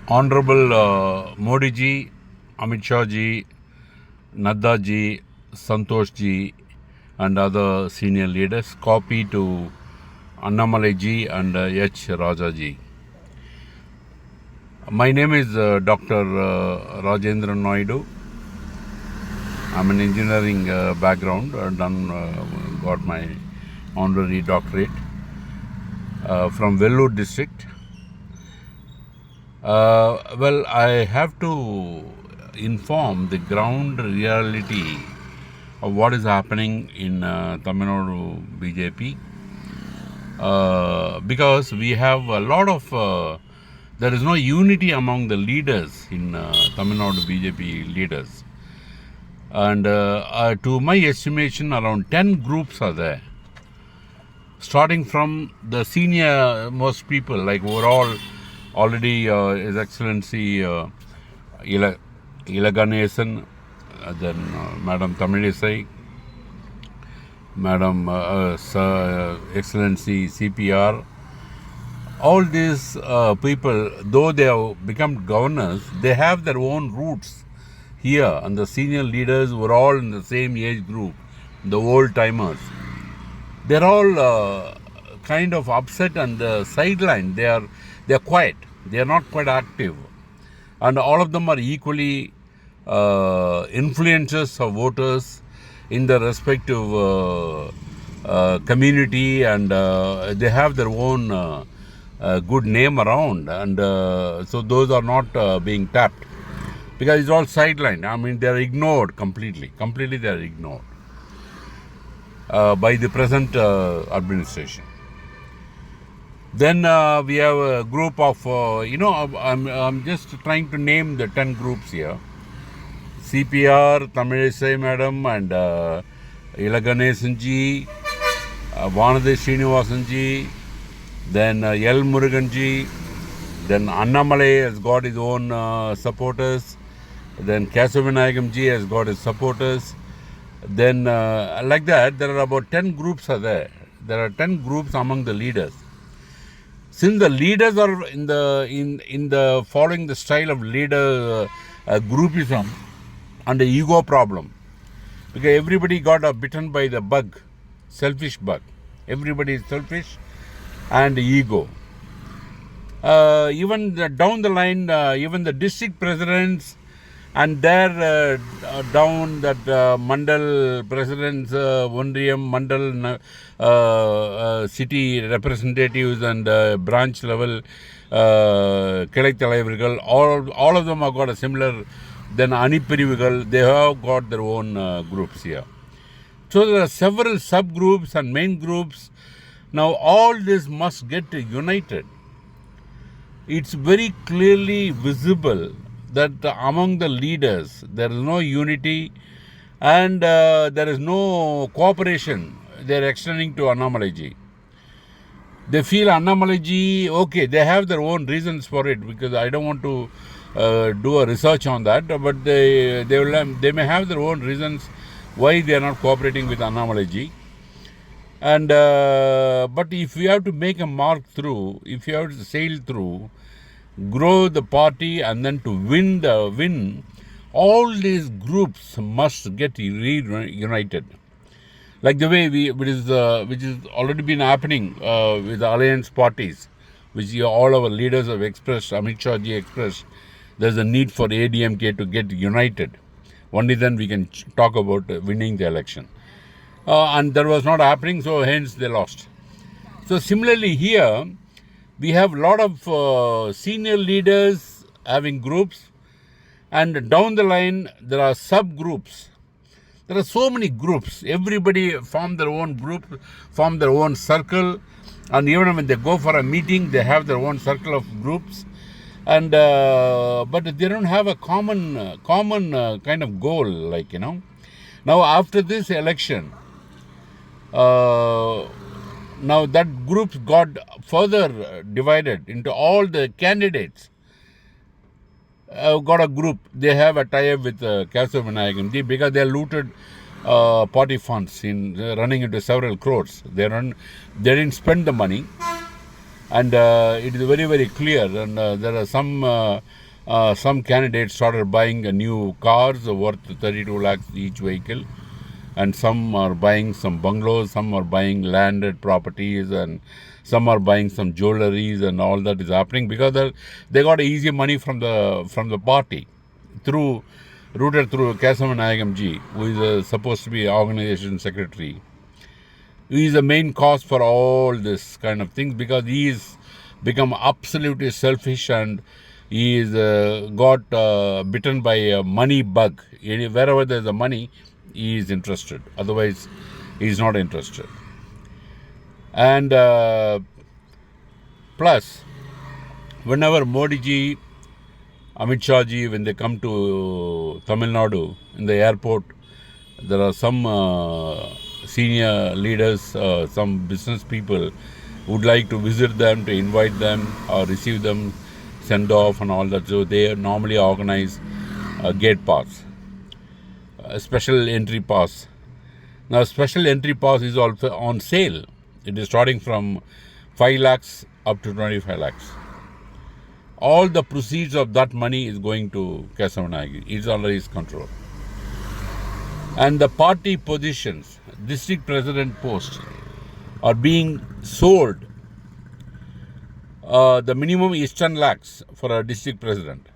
Honorable Modi ji, Amit Shah ji, Nadda ji, Santosh ji, and other senior leaders. Copy to Annamalai ji and H. Raja ji. My name is Dr. Rajendra Naidu. I'm an engineering background, got my honorary doctorate from Vellore district. Well, I have to inform the ground reality of what is happening in Tamil Nadu BJP because we have a lot of there is no unity among the leaders in Tamil Nadu BJP leaders, and to my estimation around 10 groups are there, starting from the senior most people, like overall already His Excellency Ilaganesan, then Madam Tamilisai, Madam Excellency CPR. All these people, though they have become governors, they have their own roots here, and the senior leaders were all in the same age group, the old timers. They're all kind of upset and sidelined. They are quiet. They are not quite active, and all of them are equally influencers of voters in the respective community, and they have their own good name around, and so those are not being tapped because it's all sidelined. I mean, they are ignored completely. Completely, they are ignored by the present administration. Then we have a group of, I'm just trying to name the 10 groups here. CPR, Tamilisai Madam, and Ilaganesan ji, Vanade Srinivasan ji, then L. Murugan ji, then Annamalai has got his own supporters, then Kesavanayagam ji has got his supporters. Then like that, there are about 10 groups are there. There are 10 groups among the leaders. Since the leaders are in the following the style of leader groupism and the ego problem, because everybody got bitten by the bug, selfish bug. Everybody is selfish and ego. Even down the line, even the district presidents and their down that Mandal presidents, Ondriyam, Mandal city representatives and branch level Kilai Talaivargal, all of them have got a similar, then Anipirivigal, they have got their own groups here. So there are several subgroups and main groups. Now all this must get united. It's very clearly visible that among the leaders there is no unity and there is no cooperation they are extending to Annamalai ji. They feel Annamalai ji, okay, they have their own reasons for it, because I don't want to do a research on that, but they may have their own reasons why they are not cooperating with Annamalai ji. And but if you have to make a mark through, if you have to sail through, grow the party, and then to win, all these groups must get reunited. Like the way which is already been happening with the alliance parties, which all our leaders have expressed, Amit Shah ji expressed, there's a need for ADMK to get united. Only then we can talk about winning the election. And that was not happening, so hence they lost. So similarly here, we have a lot of senior leaders having groups, and down the line there are subgroups. There are so many groups. Everybody form their own group, form their own circle, and even when they go for a meeting, they have their own circle of groups. And but they don't have a common kind of goal, like, Now after this election, now that groups got further divided into all the candidates. Got a group. They have a tie-up with Kesavanayagam because they looted party funds in running into several crores. They didn't spend the money, and it is very, very clear. And there are some candidates started buying new cars worth 32 lakhs each vehicle, and some are buying some bungalows, some are buying landed properties, and some are buying some jewelries, and all that is happening because they got easy money from the party routed through Kesavan Nayagam ji, who is supposed to be organization secretary. He is the main cause for all this kind of things because he is become absolutely selfish, and he is got bitten by a money bug. Wherever there is a money, he is interested. Otherwise, he is not interested. And plus, whenever Modi ji, Amit Shah ji, when they come to Tamil Nadu in the airport, there are some senior leaders, some business people would like to visit them, to invite them or receive them, send off and all that. So they normally organize a gate pass, a special entry pass. Now, special entry pass is also on sale. It is starting from 5 lakhs up to 25 lakhs. All the proceeds of that money is going to Kesavan. It's under his control. And the party positions, district president posts, are being sold. The minimum is 10 lakhs for a district president.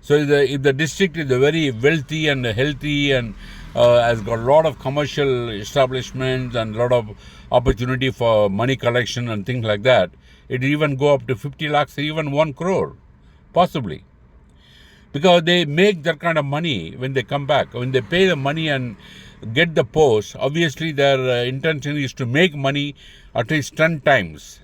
So if the district is very wealthy and healthy and has got a lot of commercial establishments and a lot of opportunity for money collection and things like that, it even go up to 50 lakhs, even 1 crore, possibly. Because they make that kind of money when they come back. When they pay the money and get the post, obviously their intention is to make money at least 10 times.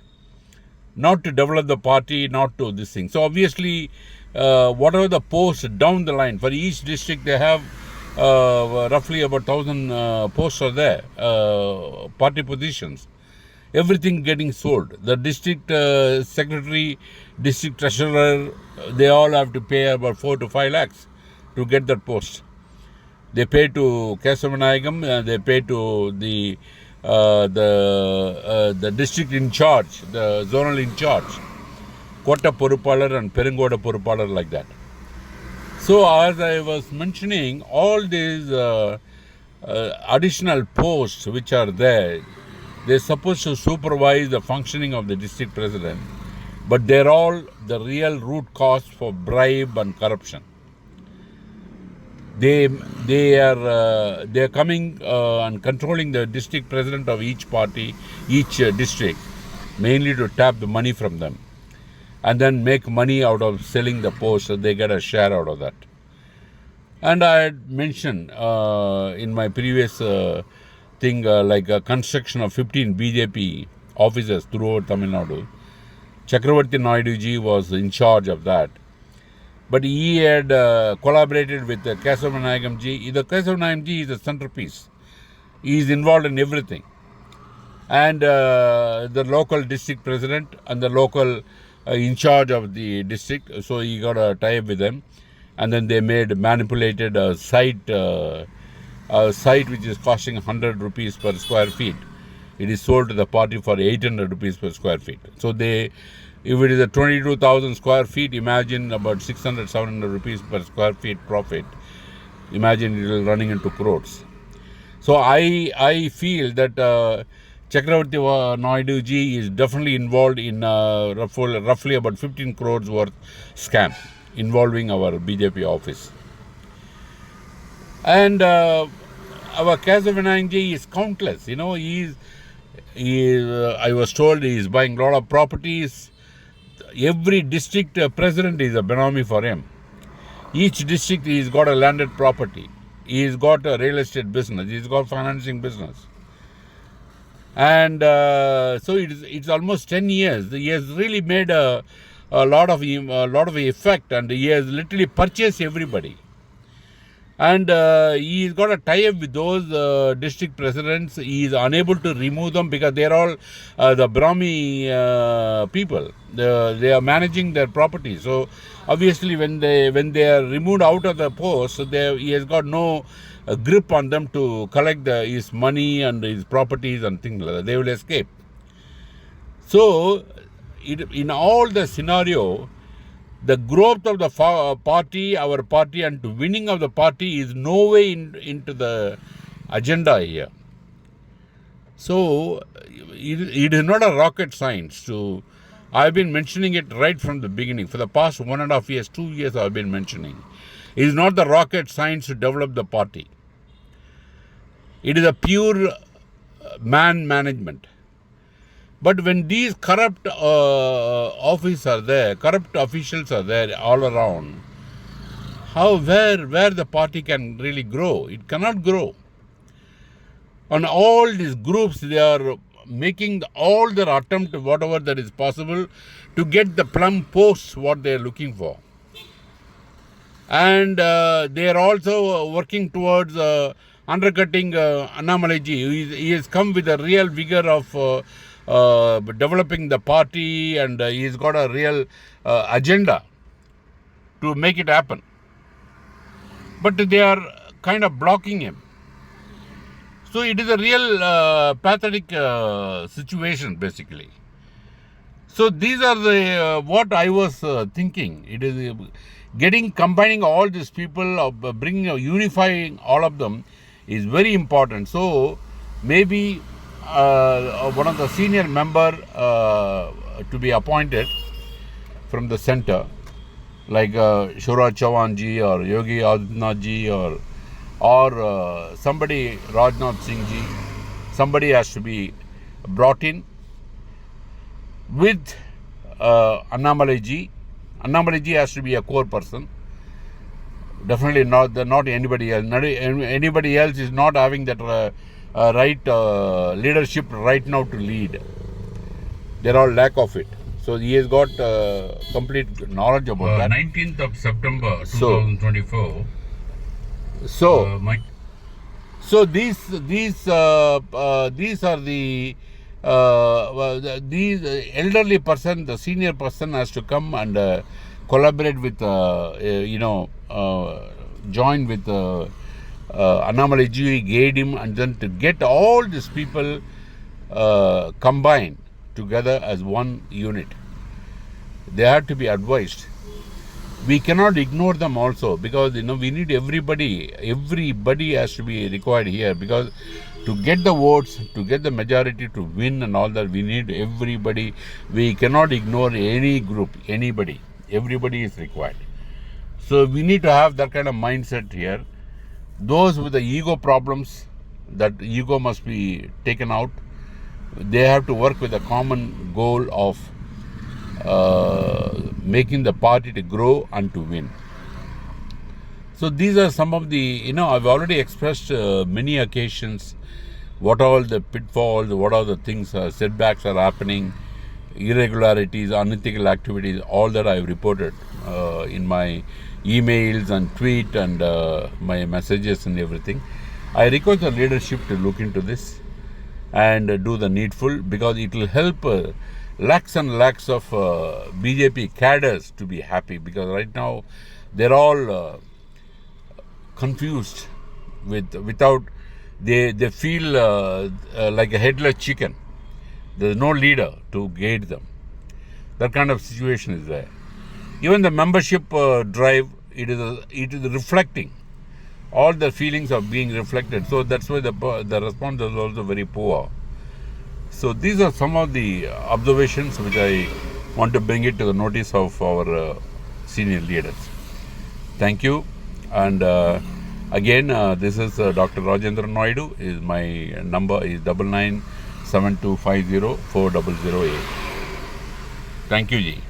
Not to develop the party, not to this thing. So obviously, whatever the posts down the line, for each district they have roughly about 1,000 posts are there, party positions. Everything getting sold. The district secretary, district treasurer, they all have to pay about 4 to 5 lakhs to get that post. They pay to Kesavan, they pay to the district in charge, the zonal in charge, Kota Porupalar and Perengoda Porupalar, like that. So as I was mentioning, all these additional posts which are there, they're supposed to supervise the functioning of the district president, but they're all the real root cause for bribe and corruption. They are coming and controlling the district president of each party, each district, mainly to tap the money from them, and then make money out of selling the post, so they get a share out of that. And I had mentioned in my previous thing, like a construction of 15 BJP offices throughout Tamil Nadu. Chakravarti Naidu ji was in charge of that. But he had collaborated with Kesavan ji. The Kesavan ji is a centerpiece. He is involved in everything. And the local district president and the local in charge of the district, so he got a tie-up with them. And then they manipulated a site which is costing 100 rupees per square feet. It is sold to the party for 800 rupees per square feet. So if it is a 22,000 square feet, imagine about 600, 700 rupees per square feet profit. Imagine it is running into crores. So I feel that Chakravarti Naidu ji is definitely involved in roughly about 15 crores worth scam involving our BJP office. And our Kesavan ji is countless. You know, I was told he is buying a lot of properties. Every district president is a benami for him. Each district he's got a landed property. He's got a real estate business. He's got financing business. And so it's almost 10 years. He has really made a lot of effect, and he has literally purchased everybody. And he's got a tie-up with those district presidents. He is unable to remove them because they're all the Brahmi people. They are managing their property. So obviously, when they are removed out of the post, he has got no grip on them to collect his money and his properties and things like that. They will escape. So in all the scenario, the growth of the party, our party, and winning of the party is no way into the agenda here. So it is not a rocket science. I've been mentioning it right from the beginning. For the past 1.5 years, 2 years, I've been mentioning. It is not the rocket science to develop the party. It is a pure man management. But when these corrupt officers are there, corrupt officials are there all around, where the party can really grow? It cannot grow. On all these groups, they are making all their attempt, whatever that is possible, to get the plum posts what they are looking for. And they are also working towards undercutting Annamalai-ji. He has come with a real vigor of developing the party, and he's got a real agenda to make it happen. But they are kind of blocking him. So it is a real pathetic situation, basically. So these are the what I was thinking. It is combining all these people, unifying all of them is very important. So maybe one of the senior member to be appointed from the center, like Shuraj Chauhan ji or Yogi Adityanath ji or somebody, Rajnath Singh ji, somebody has to be brought in with Annamalai ji. Annamalai ji has to be a core person. Definitely not anybody else. Anybody else is not having that right leadership right now to lead. There are lack of it. So he has got complete knowledge about that. 19th of September 2024. So these are the these elderly person, the senior person has to come and collaborate with join with Annamalai ji, guide him, and then to get all these people combined together as one unit. They have to be advised. We cannot ignore them also, because we need everybody has to be required here, because to get the votes, to get the majority, to win and all that, we need everybody. We cannot ignore any group, anybody. Everybody is required. So we need to have that kind of mindset here. Those with the ego problems, that ego must be taken out. They have to work with a common goal of making the party to grow and to win. So these are some of the, I've already expressed many occasions what all the pitfalls, what are the things, setbacks are happening, irregularities, unethical activities, all that I've reported in my emails and tweet and my messages and everything. I request the leadership to look into this and do the needful, because it will help lakhs and lakhs of BJP cadres to be happy, because right now they're all confused without they feel like a headless chicken. There's no leader to guide them. That kind of situation is there. Even the membership drive, it is reflecting. All the feelings are being reflected. So that's why the response is also very poor. So these are some of the observations which I want to bring it to the notice of our senior leaders. Thank you. And again, this is Dr. Rajendra Naidu. My number is 9972504008. Thank you, Ji.